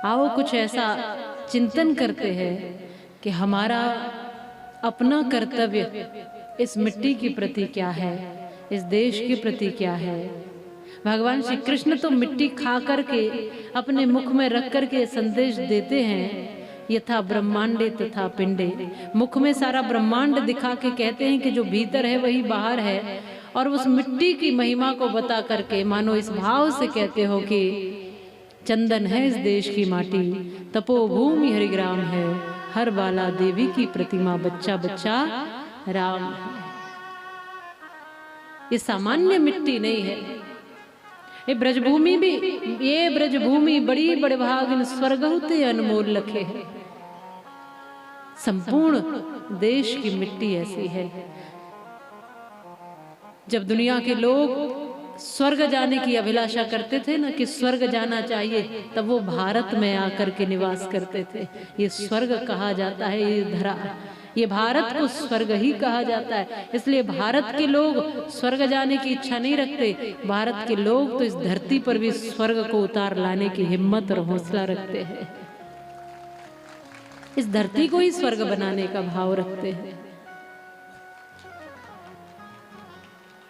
आओ कुछ ऐसा चिंतन करते हैं कि हमारा अपना कर्तव्य इस मिट्टी के प्रति क्या है, इस देश के प्रति क्या है। भगवान श्री कृष्ण तो मिट्टी खा करके अपने मुख में रख करके संदेश देते हैं, यथा ब्रह्मांडे तथा पिंडे। मुख में सारा ब्रह्मांड दिखा के कहते हैं कि जो भीतर है वही बाहर है, और उस मिट्टी की महिमा को बता करके मानो इस भाव से कहते हो कि चंदन है इस देश की माटी, तपोभूमि हरिग्राम है, हर बाला देवी की प्रतिमा, बच्चा बच्चा राम है। ये सामान्य मिट्टी नहीं है, ये ब्रजभूमि भी, ये ब्रजभूमि बड़ी बड़े भाग स्वर्ग होते अनमोल लखे है। संपूर्ण देश की मिट्टी ऐसी है। जब दुनिया के लोग स्वर्ग जाने की अभिलाषा करते थे ना कि स्वर्ग जाना चाहिए, तब वो भारत में आकर के निवास करते थे। ये स्वर्ग कहा जाता है, ये धरा, ये भारत को स्वर्ग ही कहा जाता है। इसलिए भारत के लोग स्वर्ग जाने की इच्छा नहीं रखते, भारत के लोग तो इस धरती पर भी स्वर्ग को उतार लाने की हिम्मत और हौसला रखते हैं। इस धरती को ही स्वर्ग बनाने का भाव रखते हैं।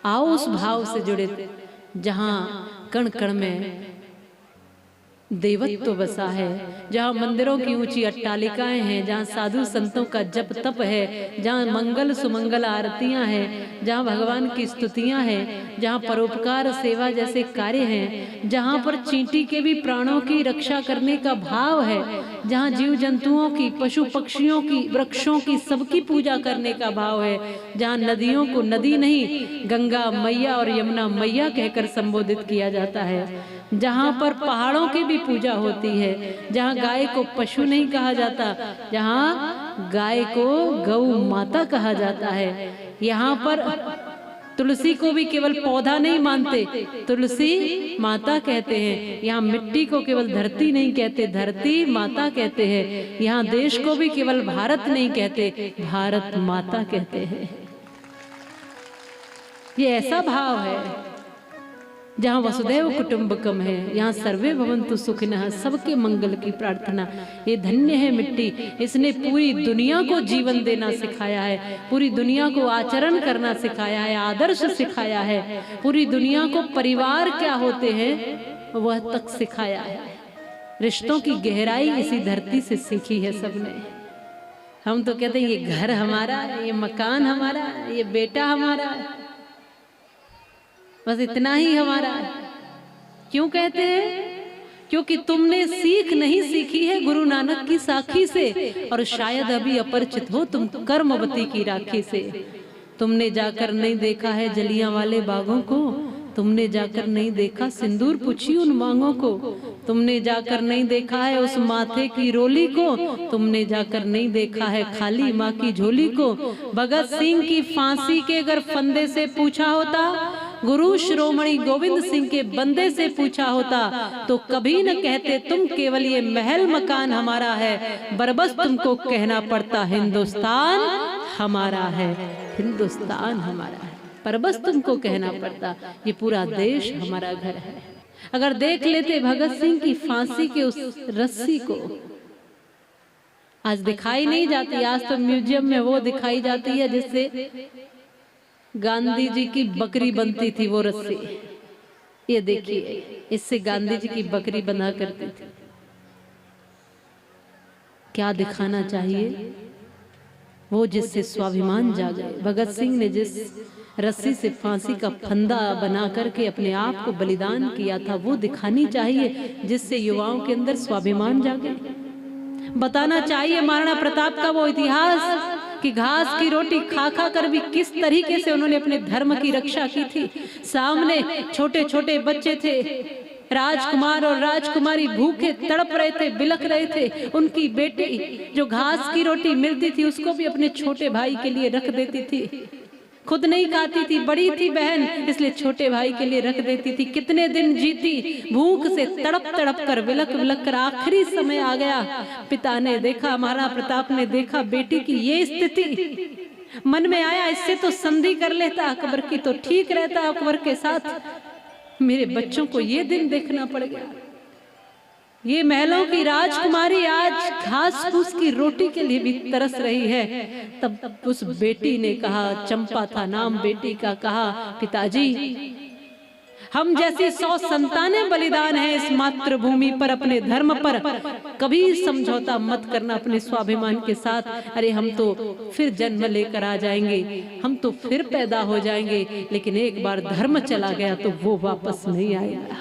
आओ उस भाव से जुड़े जहां कण कण में देवत्व बसा है, जहाँ मंदिरों की ऊंची अट्टालिकाएं हैं, जहाँ साधु संतों का जप तप है, जहाँ मंगल सुमंगल आरतियां हैं, जहाँ भगवान की स्तुतियां हैं, जहाँ परोपकार सेवा जैसे कार्य हैं, जहाँ पर चींटी के भी प्राणों की रक्षा करने का भाव है, जहाँ जीव जंतुओं की, पशु पक्षियों की, वृक्षों की, सबकी पूजा करने का भाव है, जहाँ नदियों को नदी नहीं गंगा मैया और यमुना मैया कहकर संबोधित किया जाता है, जहाँ पर पहाड़ों की भी पूजा होती है, जहाँ गाय को पशु नहीं कहा जाता, जहाँ गाय को गौ माता कहा जाता है, यहाँ पर तुलसी को भी केवल पौधा नहीं मानते, तुलसी माता कहते हैं। यहाँ मिट्टी को केवल धरती नहीं कहते, धरती माता कहते हैं। यहाँ देश को भी केवल भारत नहीं कहते, भारत माता कहते हैं। ये ऐसा भाव है जहाँ वसुदैव कुटुंबकम है, यहाँ सर्वे भवन्तु सुखिनः, सबके मंगल की प्रार्थना। ये धन्य है मिट्टी, इसने पूरी दुनिया को जीवन देना सिखाया है, पूरी दुनिया को आचरण करना सिखाया है, आदर्श सिखाया है, पूरी दुनिया को परिवार क्या होते हैं वह तक सिखाया है। रिश्तों की गहराई इसी धरती से सीखी है सबने। हम तो कहते हैं ये घर हमारा, ये मकान हमारा, ये बेटा हमारा, बस इतना ही हमारा है। क्यों कहते हैं? क्योंकि तुमने सीख नहीं सीखी है गुरु नानक की साखी से, और शायद अभी अपरिचित हो तुम कर्मवती की राखी से। तुमने जाकर नहीं देखा है जलियांवाले बागों को, तुमने जाकर नहीं देखा सिंदूर पूछी उन मांगों को, तुमने जाकर नहीं देखा है उस माथे की रोली को, तुमने जाकर नहीं देखा है खाली माँ की झोली को। भगत सिंह की फांसी के अगर फंदे से पूछा होता, गुरु शिरोमणि गोविंद सिंह के बंदे से पूछा होता, तो कभी न कहते तुम केवल ये महल मकान हमारा है, बरबस तुमको कहना पड़ता हिंदुस्तान हमारा है, हिंदुस्तान हमारा है, पर बस तुमको कहना पड़ता ये पूरा देश हमारा घर है। अगर देख लेते भगत सिंह की फांसी के उस रस्सी को, आज दिखाई नहीं जाती, आज तो म्यूजियम में वो दिखाई जाती है जिससे गांधी जी की बकरी बनती थी वो रस्सी। ये देखिए, इससे गांधी जी की बकरी बंधा करती थी। क्या दिखाना चाहिए? वो जिससे स्वाभिमान जागे। भगत सिंह ने जिस रस्सी से फांसी का फंदा बना करके अपने आप को बलिदान किया था, वो दिखानी चाहिए जिससे युवाओं के अंदर स्वाभिमान जागे। बताना चाहिए महाराणा प्रताप का वो इतिहास कि घास की रोटी खा खा कर भी किस तरीके से उन्होंने अपने धर्म की रक्षा की थी। सामने छोटे छोटे बच्चे थे, राजकुमार और राजकुमारी भूखे तड़प रहे थे, बिलख रहे थे। उनकी बेटी जो घास की रोटी मिलती थी उसको भी अपने छोटे भाई के लिए रख देती थी, खुद नहीं खाती थी, बड़ी थी बहन इसलिए छोटे भाई के लिए रख देती थी। कितने दिन जीती भूख से, तड़प तड़प कर, बिलख बिलख कर। आखिरी समय आ गया, पिता ने देखा, महाराणा प्रताप ने देखा बेटी की ये स्थिति, मन में आया इससे तो संधि कर लेता अकबर की तो ठीक रहता, अकबर के साथ मेरे बच्चों को ये दिन देखना पड़ गया। ये महलों की राजकुमारी आज घास फूस की रोटी के लिए भी तरस रही है। तब उस बेटी ने कहा, चंपा था नाम बेटी का, कहा पिताजी हम जैसी 100 संतानें बलिदान हैं इस मातृभूमि पर, अपने धर्म पर, कभी समझौता मत करना अपने स्वाभिमान के साथ। अरे हम तो फिर जन्म लेकर आ जाएंगे, हम तो फिर पैदा हो जाएंगे, लेकिन एक बार धर्म चला गया तो वो वापस नहीं आएगा।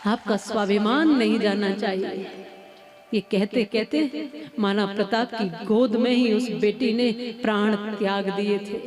आपका स्वाभिमान नहीं जाना चाहिए। ये कहते कहते महाराणा प्रताप की गोद में ही उस बेटी ने प्राण त्याग दिए थे।